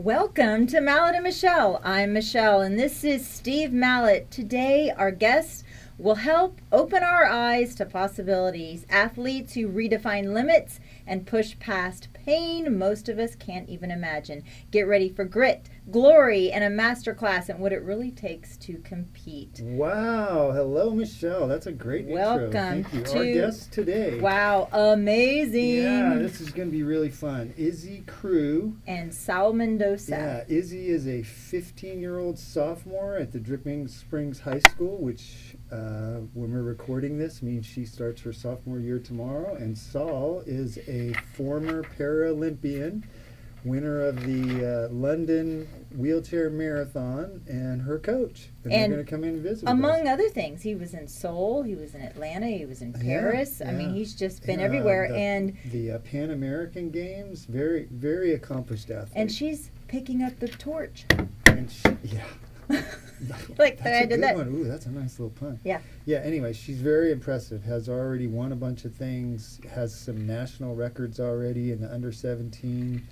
Welcome to Mallett and Michelle. I'm Michelle and this is Steve Mallett. Today our guests will help open our eyes to possibilities, athletes who redefine limits and push past pain most of us can't even imagine. Get ready for grit, glory, and a masterclass in what it really takes to compete. Wow. Hello, Michelle. That's a great intro. Welcome Thank you. to... Our guest today. Wow, amazing. Yeah, this is going to be really fun. Izzy Crew. And Sal Mendoza. Yeah, Izzy is a 15-year-old sophomore at the Dripping Springs High School, which when we're recording this means she starts her sophomore year tomorrow. And Saul is a former Paralympian, winner of the London wheelchair marathon, and her coach. And they're going to come in and visit among us. other things, he was in Seoul, he was in Atlanta, he was in Paris. Yeah. I mean, he's just been everywhere. The Pan American Games, very, very accomplished athlete. And she's picking up the torch. And Like that's I did that. one. Ooh, that's a nice little pun. Yeah. Yeah, anyway, she's very impressive. Has already won a bunch of things. Has some national records already in the under 17.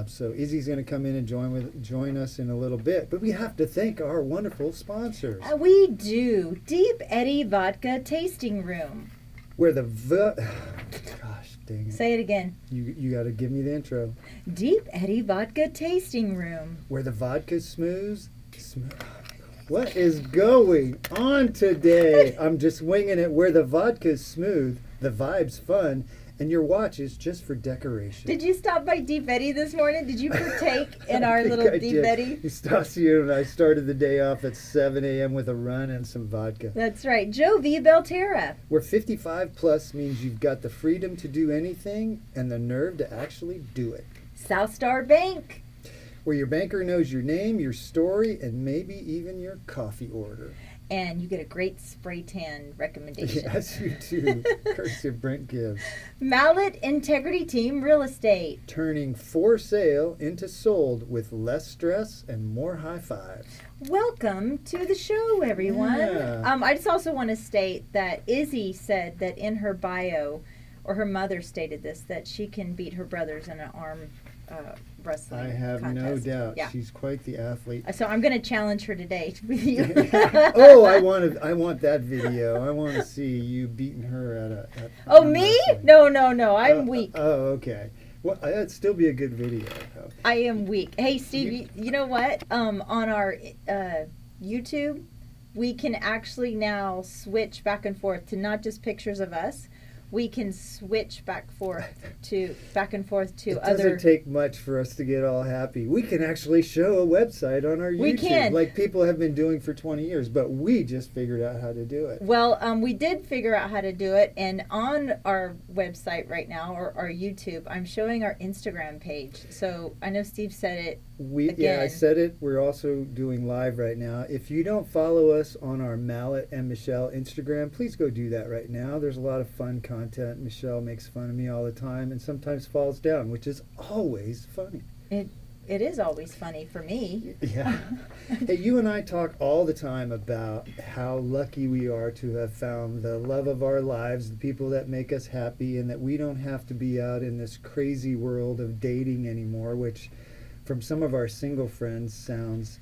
So Izzy's going to come in and join us in a little bit. But we have to thank our wonderful sponsors. We do. Deep Eddy Vodka Tasting Room. Where gosh dang it. Say it again. You got to give me the intro. Deep Eddy Vodka Tasting Room. Where the vodka's smooth. What is going on today? I'm just winging it. Where the vodka's smooth, the vibe's fun, and your watch is just for decoration. Did you stop by Deep Eddy this morning? Did you partake in our little Deep Eddy? Eustacio and I started the day off at 7 a.m. with a run and some vodka. That's right. Joe V. Belterra. Where 55 plus means you've got the freedom to do anything and the nerve to actually do it. South Star Bank. Where your banker knows your name, your story, and maybe even your coffee order. And you get a great spray tan recommendation. Yes, you do. Courtesy of Brent Gibbs. Mallett Integrity Team Real Estate. Turning for sale into sold with less stress and more high fives. Welcome to the show, everyone. Yeah. I just also want to state that Izzy said that in her bio, or her mother stated this, that she can beat her brothers in an arm wrestling I have contest. no doubt. Yeah. She's quite the athlete. So I'm going to challenge her today with you. Oh, I want that video. I want to see you beating her at Oh, me? wrestling. No. I'm weak. Oh, okay. Well, that'd still be a good video. Though. I am weak. Hey, Steve, you know what? On our YouTube, we can actually now switch back and forth to not just pictures of us. We can switch back and forth to It other. doesn't take much for us to get all happy. We can actually show a website on our YouTube, We can. like people have been doing for 20 years, but we just figured out how to do it. Well, we did figure out how to do it, and on our website right now, or our YouTube, I'm showing our Instagram page. So I know Steve said it. Yeah, I Again. said it. We're also doing live right now. If you don't follow us on our Mallett and Michelle Instagram, please go do that right now. There's a lot of fun content. Michelle makes fun of me all the time and sometimes falls down, which is always funny. It is always funny for me. Yeah. Hey, you and I talk all the time about how lucky we are to have found the love of our lives, the people that make us happy, and that we don't have to be out in this crazy world of dating anymore, which from some of our single friends sounds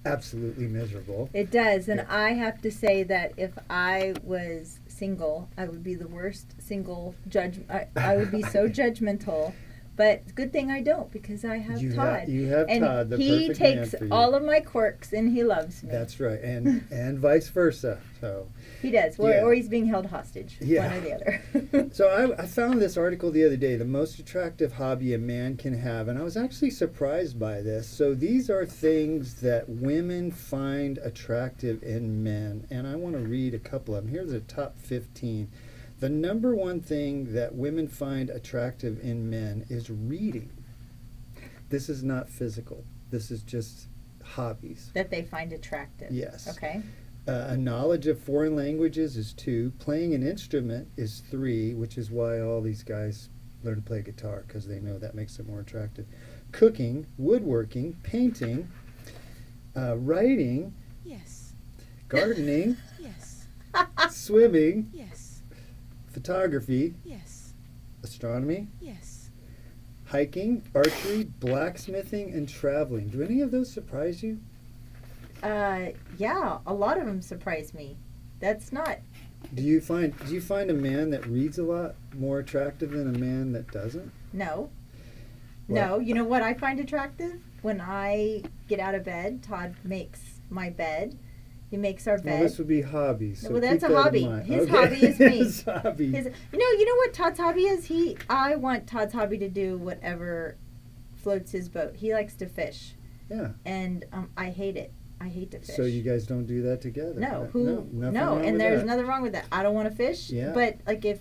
absolutely miserable. It does, and Yeah. I have to say that if I was single, I would be the worst single judge. I would be so judgmental. But good thing I don't, because I have Todd. You have and Todd, the he perfect takes man for you. all of my quirks and he loves me. That's right, and vice versa. So He does, Yeah. or he's being held hostage, Yeah. one or the other. So I found this article the other day, the most attractive hobby a man can have, and I was actually surprised by this. So these are things that women find attractive in men, and I want to read a couple of them. Here's the top 15. The number one thing that women find attractive in men is reading. This is not physical. This is just hobbies. That they find attractive. Yes. Okay. A knowledge of foreign languages is 2. Playing an instrument is 3, which is why all these guys learn to play guitar, because they know that makes it more attractive. Cooking, woodworking, painting, writing, Yes. gardening, Yes. swimming, Yes. photography, Yes. astronomy, Yes. hiking, archery, blacksmithing, and traveling. Do any of those surprise you? Yeah, a lot of them surprise me. That's not. Do you find a man that reads a lot more attractive than a man that doesn't? No. What? No, you know what I find attractive? When I get out of bed, Todd makes my bed. He makes our bed. Well, this would be hobbies. So well, that's keep a that in hobby. mind. His Okay. hobby is me. His hobby. You know what Todd's hobby is? I want Todd's hobby to do whatever floats his boat. He likes to fish. Yeah. And I hate it. I hate to fish. So you guys don't do that together? No, nothing wrong and with there's that. nothing wrong with that. I don't want to fish. Yeah. But like if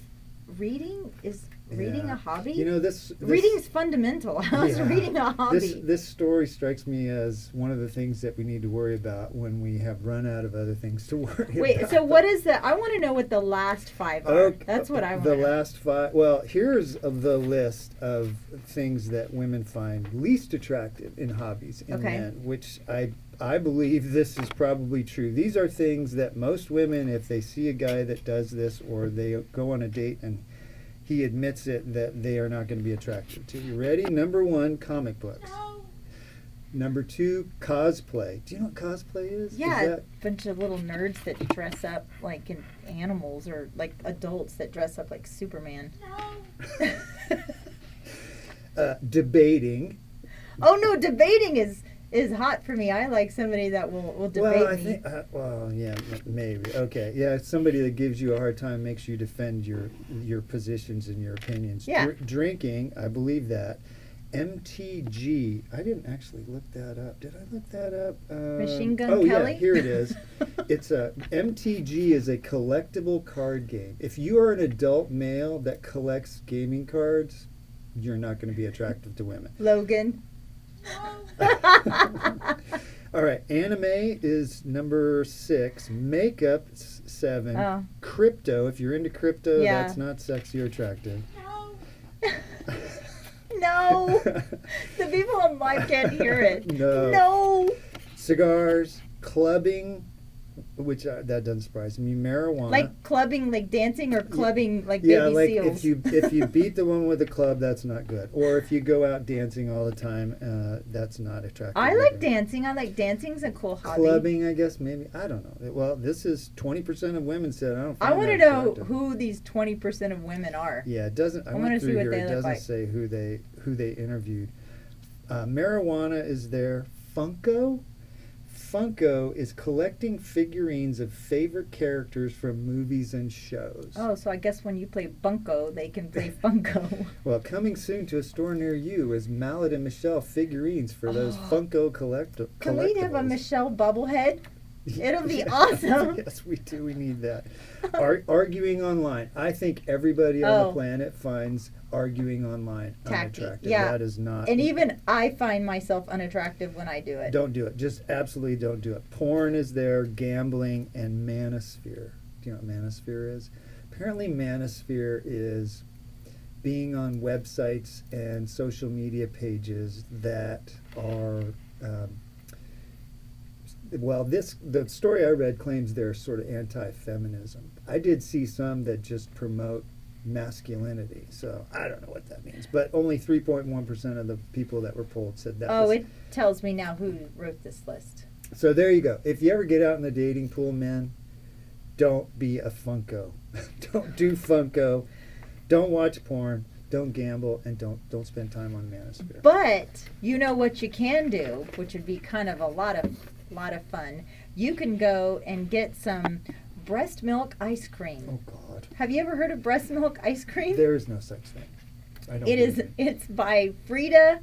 reading Yeah. a hobby? You know, this reading's fundamental. How's reading a hobby? This story strikes me as one of the things that we need to worry about when we have run out of other things to worry about. Wait, so what is the? I want to know what the last 5 are. Okay, That's what I want. The last 5. Well, here's the list of things that women find least attractive in hobbies in men, which I believe this is probably true. These are things that most women, if they see a guy that does this or they go on a date and he admits it, that they are not going to be attracted to. You ready? Number 1, comic books. No. Number 2, cosplay. Do you know what cosplay is? Yeah, Is a bunch of little nerds that dress up like in animals, or like adults that dress up like Superman. that, debating. Oh no, debating is hot for me. I like somebody that will debate Well, I me. think, maybe. Okay, yeah, it's somebody that gives you a hard time, makes you defend your positions and your opinions. Yeah. Drinking, I believe that. MTG, I didn't actually look that up. Did I look that up? Machine Gun Kelly? Kelly? Yeah, here it is. MTG is a collectible card game. If you are an adult male that collects gaming cards, you're not going to be attractive to women. Logan. All right, anime is number 6. Makeup 7. Oh. Crypto, if you're into crypto, Yeah. that's not sexy or attractive. No. The people on live can't hear it. No. Cigars, clubbing, which that doesn't surprise me. Marijuana. Like clubbing, like dancing, or clubbing like yeah, baby like seals. if you beat the woman with a club, that's not good. Or if you go out dancing all the time, that's not attractive. I either. like dancing. I like dancing's a cool hobby. Clubbing, I guess, maybe. I don't know. Well, this is 20% of women said I don't find I want to that know attractive. who these 20% of women are. Yeah, it doesn't. I wanna went see through what here. they It look doesn't like. say who they interviewed. Marijuana is there. Funko. Funko is collecting figurines of favorite characters from movies and shows. Oh, so I guess when you play Bunko, they can play Funko. Well, coming soon to a store near you is Mallett and Michelle figurines for those Funko collectibles. Can we have a Michelle bobblehead? It'll be awesome. Yes, we do. We need that. Arguing online. I think everybody on the planet finds arguing online Tacky. unattractive. Yeah. That is not. And even I find myself unattractive when I do it. Don't do it. Just absolutely don't do it. Porn is there, gambling, and manosphere. Do you know what manosphere is? Apparently manosphere is being on websites and social media pages that are the story I read claims they're sort of anti-feminism. I did see some that just promote masculinity, so I don't know what that means. But only 3.1% of the people that were polled said that. Oh, it tells me now who wrote this list. So there you go. If you ever get out in the dating pool, men, don't be a Funko. Don't do Funko. Don't watch porn. Don't gamble, and don't spend time on manosphere. But you know what you can do, which would be kind of a lot of fun. You can go and get some breast milk ice cream. Oh God! Have you ever heard of breast milk ice cream? There is no such thing. I don't. It is. It's by Frida,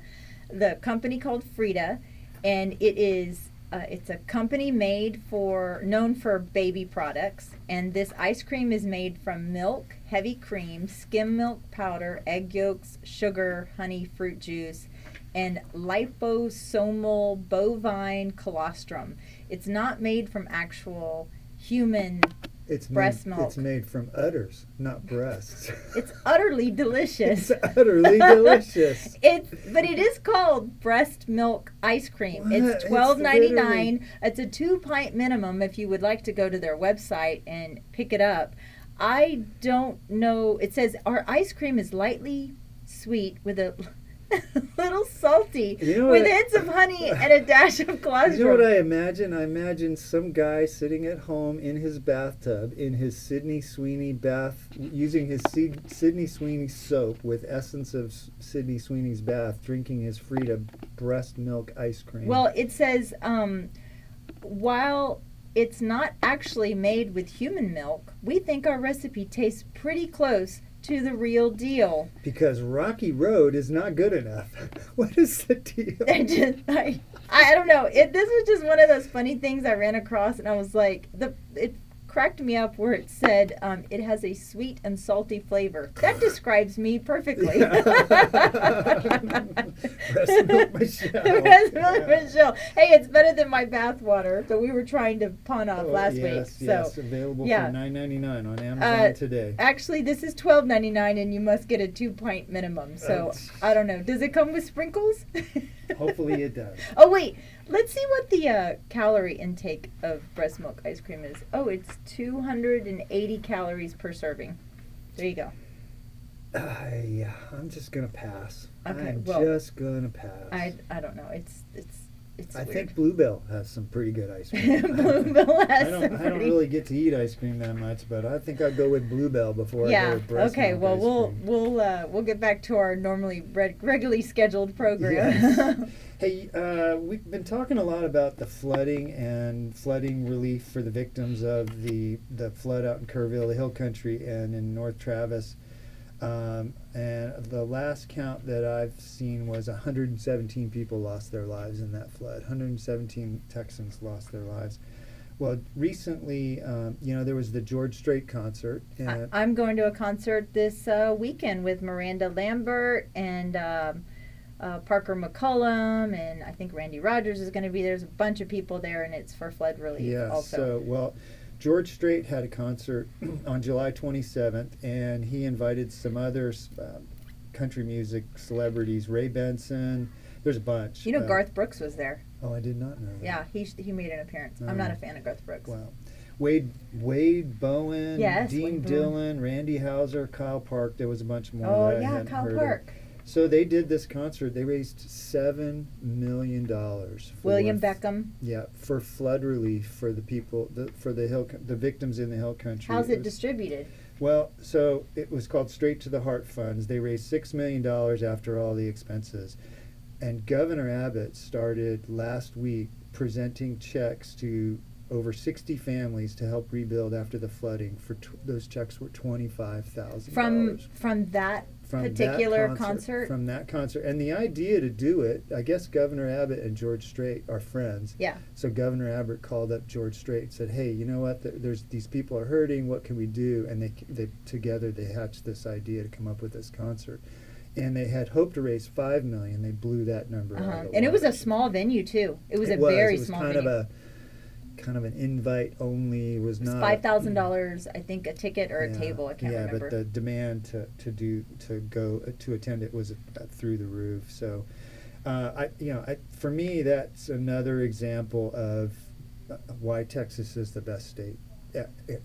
the company called Frida, and it is. It's a company known for baby products, and this ice cream is made from milk, heavy cream, skim milk powder, egg yolks, sugar, honey, fruit juice, and liposomal bovine colostrum. It's not made from actual human breast milk. It's made from udders, not breasts. It's utterly delicious. It's utterly delicious. But it is called breast milk ice cream. What? It's $12.99. It's a 2-pint minimum if you would like to go to their website and pick it up. I don't know. It says our ice cream is lightly sweet with a A little salty, You know with what? hints of honey and a dash of colostrum. You know what I imagine? I imagine some guy sitting at home in his bathtub in his Sydney Sweeney bath, using his Sydney Sweeney soap with essence of Sydney Sweeney's bath, drinking his Frida breast milk ice cream. Well, it says, while it's not actually made with human milk, we think our recipe tastes pretty close to the real deal. Because Rocky Road is not good enough. What is the deal? I don't know. This was just one of those funny things I ran across, and I was like, it cracked me up where it said it has a sweet and salty flavor. That describes me perfectly. Breast milk Michelle. Breast milk Michelle. Hey, it's better than my bath water. So we were trying to pawn off last week. Yes, So available yeah. for $9.99 on Amazon today. actually, this is $12.99, and you must get a 2-pint minimum. So I don't know. Does it come with sprinkles? Hopefully it does. Oh wait, let's see what the calorie intake of breast milk ice cream is. Oh, it's 280 calories per serving. There you go. Yeah, I'm just gonna pass. Okay, I'm well, just gonna pass. I don't know. It's I weird. think Bluebell has some pretty good ice cream. Bluebell has I some don't pretty. really get to eat ice cream that much, but I think I'd go with Bluebell before I Yeah. go with breast Okay. milk Well, ice cream. we'll get back to our normally regularly scheduled program. Yes. Hey, we've been talking a lot about the flooding and flooding relief for the victims of the flood out in Kerrville, the Hill Country, and in North Travis. And the last count that I've seen was 117 people lost their lives in that flood. 117 Texans lost their lives. Well, recently, there was the George Strait concert. And I'm going to a concert this weekend with Miranda Lambert and Parker McCullum, and I think Randy Rogers is going to be there. There's a bunch of people there, and it's for flood relief yeah, also. George Strait had a concert on July 27th, and he invited some other country music celebrities, Ray Benson. There's a bunch. You know, Garth Brooks was there. Oh, I did not know that. Yeah, he made an appearance. I'm not a fan of Garth Brooks. Wow. Wade Bowen, Yes, Dean Wade Bowen. Dillon, Randy Hauser, Kyle Park. There was a bunch more Oh that I yeah, hadn't Kyle heard Park. of. So they did this concert. They raised $7 million. William Beckham. Yeah, for flood relief for the people, the victims in the Hill Country. How's it distributed? Well, so it was called Straight to the Heart Funds. They raised $6 million after all the expenses. And Governor Abbott started last week presenting checks to over 60 families to help rebuild after the flooding. Those checks were $25,000. From that particular concert? From that concert. And the idea to do it, I guess Governor Abbott and George Strait are friends. Yeah. So Governor Abbott called up George Strait and said, hey, you know what, there's these people are hurting, what can we do? And they together they hatched this idea to come up with this concert. And they had hoped to raise $5 million. They blew that number out. And it was a small venue too. It was very small venue. Kind of an invite only. Was not $5,000, I think, a ticket or a table. I can't remember. Yeah, but the demand to attend it was through the roof. So, for me, that's another example of why Texas is the best state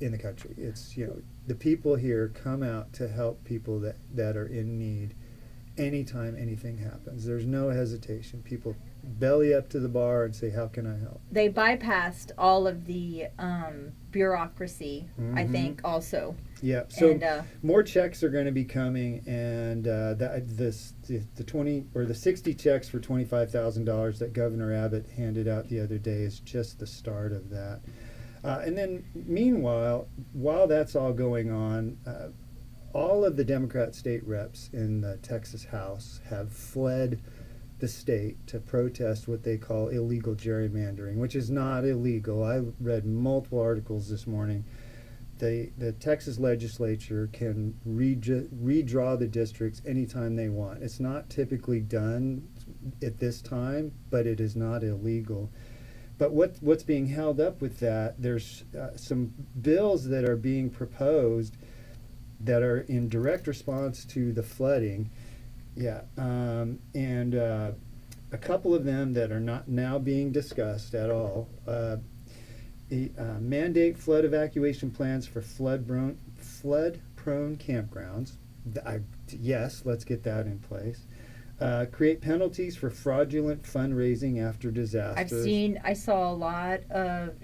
in the country. It's the people here come out to help people that are in need. Anytime anything happens, there's no hesitation. People belly up to the bar and say, how can I help? They bypassed all of the bureaucracy, I think, also. Yeah, so and, more checks are going to be coming, and the 60 checks for $25,000 that Governor Abbott handed out the other day is just the start of that. And then, meanwhile, while that's all going on, all of the Democrat state reps in the Texas House have fled the state to protest what they call illegal gerrymandering, which is not illegal. I read multiple articles this morning. The Texas legislature can redraw the districts anytime they want. It's not typically done at this time, but it is not illegal. But what's being held up with that, there's some bills that are being proposed that are in direct response to the flooding, and a couple of them that are not now being discussed at all. Mandate flood evacuation plans for flood-prone campgrounds. Yes, let's get that in place. Create penalties for fraudulent fundraising after disasters. I saw a lot of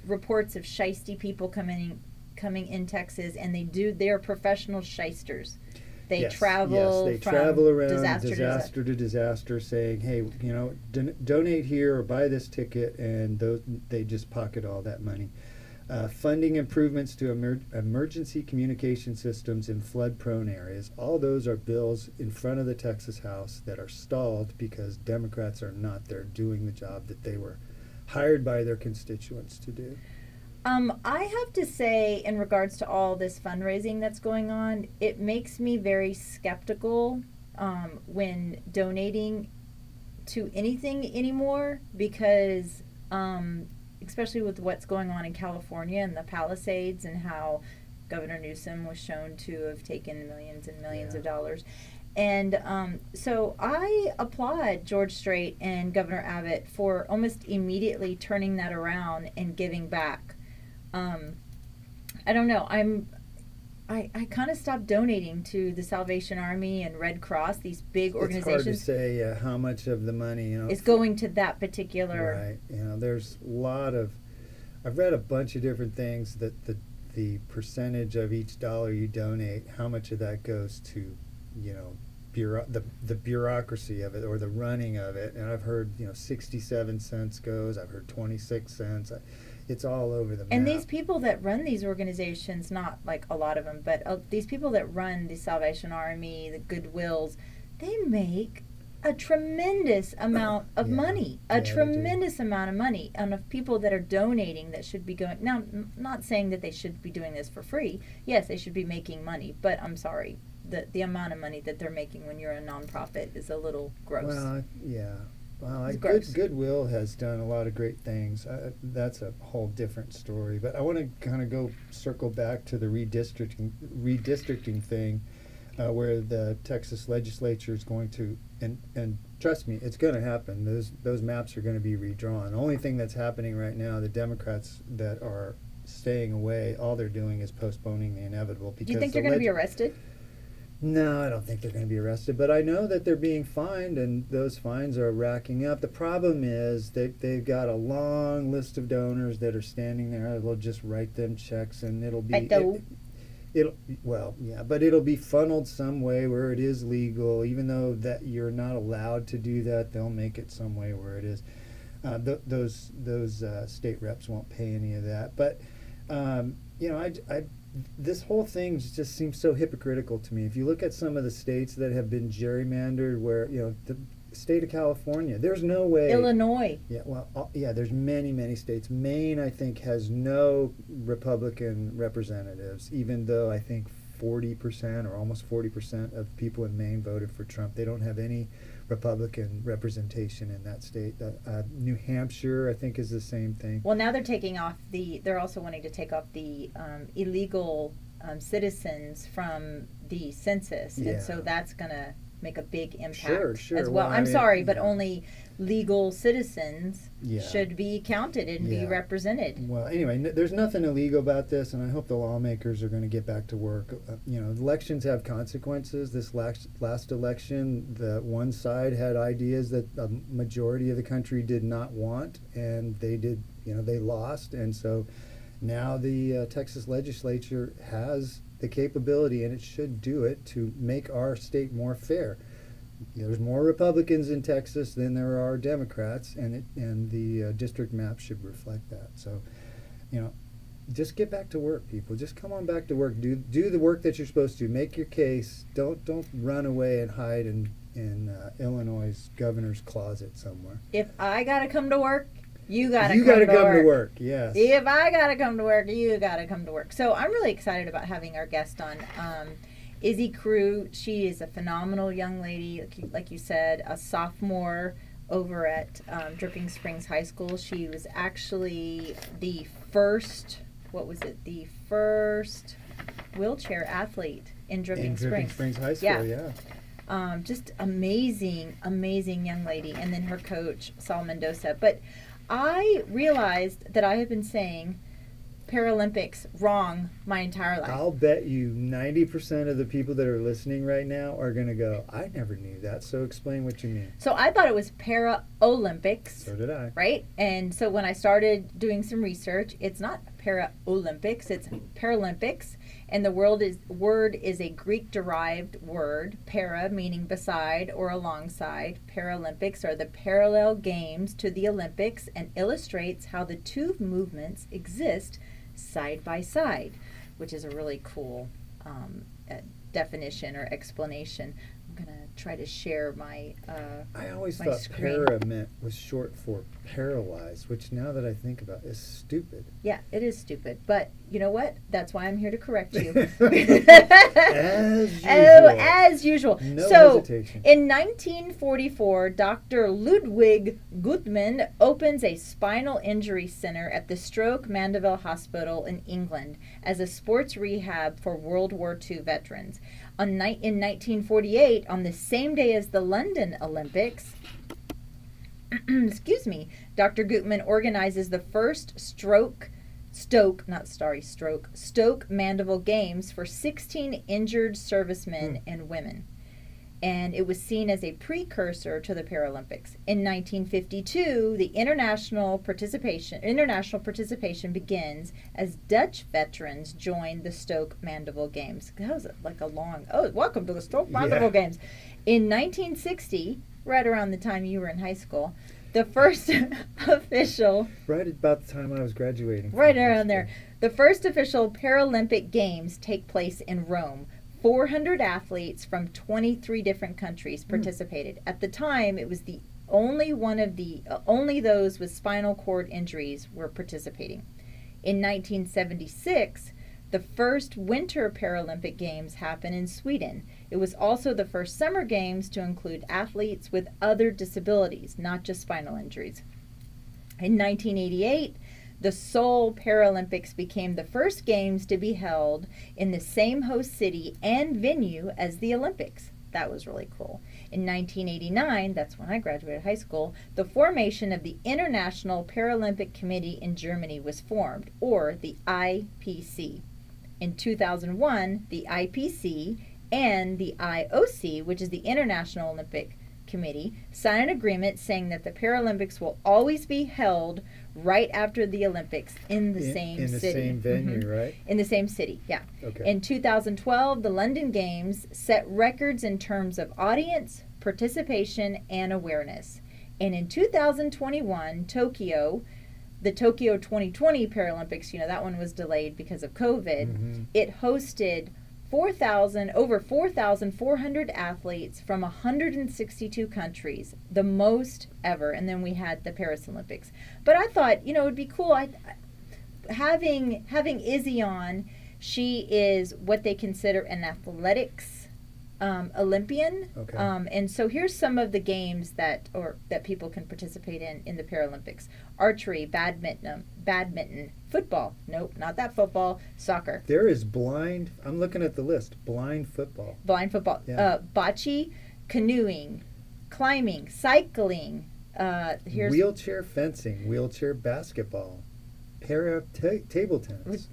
reports of shisty people coming in Texas, and they're professional shysters. They travel around disaster to disaster saying, hey, donate here or buy this ticket, and they just pocket all that money. Funding improvements to emergency communication systems in flood-prone areas. All those are bills in front of the Texas House that are stalled because Democrats are not there doing the job that they were hired by their constituents to do. I have to say, in regards to all this fundraising that's going on, it makes me very skeptical when donating to anything anymore, because especially with what's going on in California and the Palisades, and how Governor Newsom was shown to have taken millions and millions of dollars. And so I applaud George Strait and Governor Abbott for almost immediately turning that around and giving back. I don't know. I kind of stopped donating to the Salvation Army and Red Cross, these big organizations. It's hard to say how much of the money is going to that particular. Right. There's a lot of. I've read a bunch of different things that the percentage of each dollar you donate, how much of that goes to, the bureaucracy of it or the running of it. And I've heard 67 cents goes. I've heard 26 cents. It's all over the map. And these people that run these organizations, not like a lot of them, but these people that run the Salvation Army, the Goodwills, they make a tremendous amount of money. A tremendous amount of money. And of people that are donating that should be going. Now, I'm not saying that they should be doing this for free. Yes, they should be making money. But I'm sorry. The amount of money that they're making when you're a nonprofit is a little gross. Well, yeah. Well, Goodwill has done a lot of great things. That's a whole different story. But I want to kind of circle back to the redistricting thing, where the Texas legislature is going to, and trust me, it's going to happen. Those maps are going to be redrawn. The only thing that's happening right now, the Democrats that are staying away, all they're doing is postponing the inevitable. Do you think they're going to be arrested? No, I don't think they're going to be arrested, but I know that they're being fined, and those fines are racking up. The problem is they've got a long list of donors that are standing there. They'll just write them checks, and it'll be but it'll be funneled some way where it is legal, even though that you're not allowed to do that. They'll make it some way where it is. Those state reps won't pay any of that, but this whole thing just seems so hypocritical to me. If you look at some of the states that have been gerrymandered, where the state of California, there's no way. Illinois. There's many states. Maine, I think, has no Republican representatives, even though I think 40% or almost 40% of people in Maine voted for Trump. They don't have any Republican representation in that state. New Hampshire, I think, is the same thing. Well, now they're also wanting to take off the illegal citizens from the census, and so that's going to make a big impact as well. I'm sorry, but only legal citizens should be counted and be represented. Well, anyway, there's nothing illegal about this, and I hope the lawmakers are going to get back to work. Elections have consequences. This last election, the one side had ideas that a majority of the country did not want, and they did. They lost, and so now the Texas legislature has the capability, and it should do it, to make our state more fair. There's more Republicans in Texas than there are Democrats, and the district map should reflect that. So, just get back to work, people. Just come on back to work. Do the work that you're supposed to. Make your case. Don't run away and hide in Illinois' governor's closet somewhere. If I gotta come to work, you gotta come to work. Yes. If I gotta come to work, you gotta come to work. So I'm really excited about having our guest on. Izzy Crew, she is a phenomenal young lady, like you said, a sophomore over at Dripping Springs High School. She was actually the first wheelchair athlete in Dripping Springs High School, yeah. Just amazing young lady. And then her coach, Saul Mendoza. But I realized that I have been saying Paralympics wrong my entire life. I'll bet you 90% of the people that are listening right now are going to go, I never knew that, so explain what you mean. So I thought it was Paralympics. So did I. Right? And so when I started doing some research, it's not Paralympics, it's Paralympics. And the word is a Greek-derived word, para meaning beside or alongside. Paralympics are the parallel games to the Olympics and illustrates how the two movements exist side by side, which is a really cool definition or explanation. I'm going to try to share my I always my thought screen. para was short for paralyzed, which now that I think about it, is stupid. Yeah, it is stupid. But you know what? That's why I'm here to correct you. As usual. Oh, as usual. No So, hesitation. in 1944, Dr. Ludwig Guttmann opens a spinal injury center at the Stroke Mandeville Hospital in England as a sports rehab for World War II veterans. In 1948, on the same day as the London Olympics, excuse me, Dr. Guttmann organizes the first Stoke Mandeville Games for 16 injured servicemen and women. And it was seen as a precursor to the Paralympics. In 1952, the international participation begins as Dutch veterans joined the Stoke Mandeville Games. That was like a long, welcome to the Stoke Mandeville Games. In 1960, right around the time you were in high school, the first official... Right about the time I was graduating. Right around there. The first official Paralympic Games take place in Rome. 400 athletes from 23 different countries participated. At the time, it was the only those with spinal cord injuries were participating. In 1976, the first Winter Paralympic Games happened in Sweden. It was also the first Summer Games to include athletes with other disabilities, not just spinal injuries. In 1988, the Seoul Paralympics became the first games to be held in the same host city and venue as the Olympics. That was really cool. In 1989, that's when I graduated high school, the formation of the International Paralympic Committee in Germany was formed, or the IPC. In 2001, the IPC and the IOC, which is the International Olympic Committee, signed an agreement saying that the Paralympics will always be held right after the Olympics in the same city. In the same venue, right? In the same city, yeah. Okay. In 2012, the London Games set records in terms of audience, participation, and awareness. And in 2021, the Tokyo 2020 Paralympics, that one was delayed because of COVID. It hosted over 4,400 athletes from 162 countries, the most ever. And then we had the Paris Olympics. But I thought, it would be cool. Having Izzy on, she is what they consider an athletics Olympian. Okay. And so here's some of the games that people can participate in the Paralympics: archery, badminton, football. Nope, not that football. Soccer. There is blind. I'm looking at the list. Blind football. Yeah. Bocce, canoeing, climbing, cycling. Here's wheelchair fencing, wheelchair basketball, table tennis.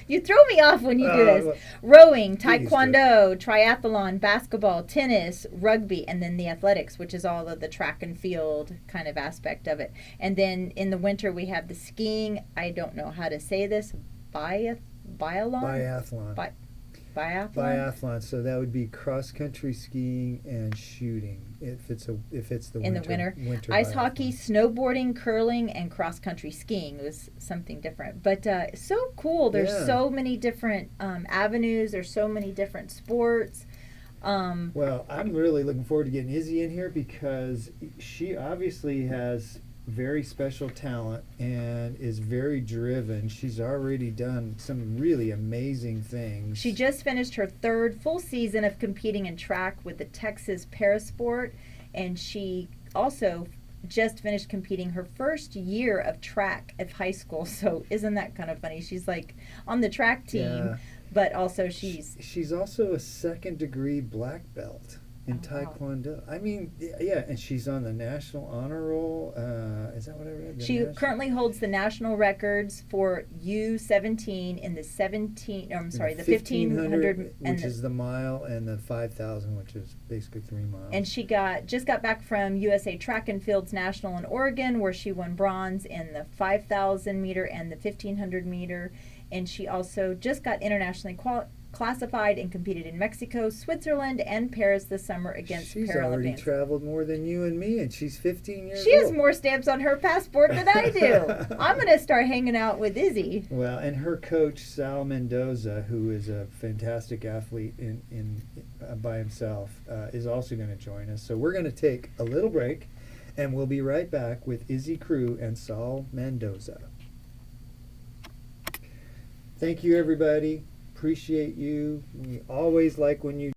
You throw me off when you do this. Rowing, taekwondo, triathlon, basketball, tennis, rugby, and then the athletics, which is all of the track and field kind of aspect of it. And then in the winter we have the skiing. I don't know how to say this. Biathlon. So that would be cross country skiing and shooting if it's the winter. Ice hockey, snowboarding, curling, and cross country skiing. It was something different, but so cool. There's so many different avenues. There's so many different sports. Well, I'm really looking forward to getting Izzy in here because she obviously has very special talent and is very driven. She's already done some really amazing things. She just finished her third full season of competing in track with the Texas Parasport, and she also just finished competing her first year of track at high school. So isn't that kind of funny? She's like on the track team, but also she's also a second degree black belt. in Oh, wow. Taekwondo. I mean, yeah, and she's on the National Honor Roll. Is that what I read? The She national- currently holds the national records for U17 in the 17. I'm sorry, the 1500 and which is the mile, and the 5,000, which is basically 3 miles. And she just got back from USA Track and Fields National in Oregon, where she won bronze in the 5,000 meter and the 1,500 meter. And she also just got internationally classified and competed in Mexico, Switzerland, and Paris this summer against She's already Paralympics. traveled more than you and me, and she's 15 years She old. has more stamps on her passport than I do. I'm going to start hanging out with Izzy. Well, and her coach, Sal Mendoza, who is a fantastic athlete by himself, is also going to join us. So we're going to take a little break, and we'll be right back with Izzy Crew and Sal Mendoza. Thank you, everybody. Appreciate you. We always like when you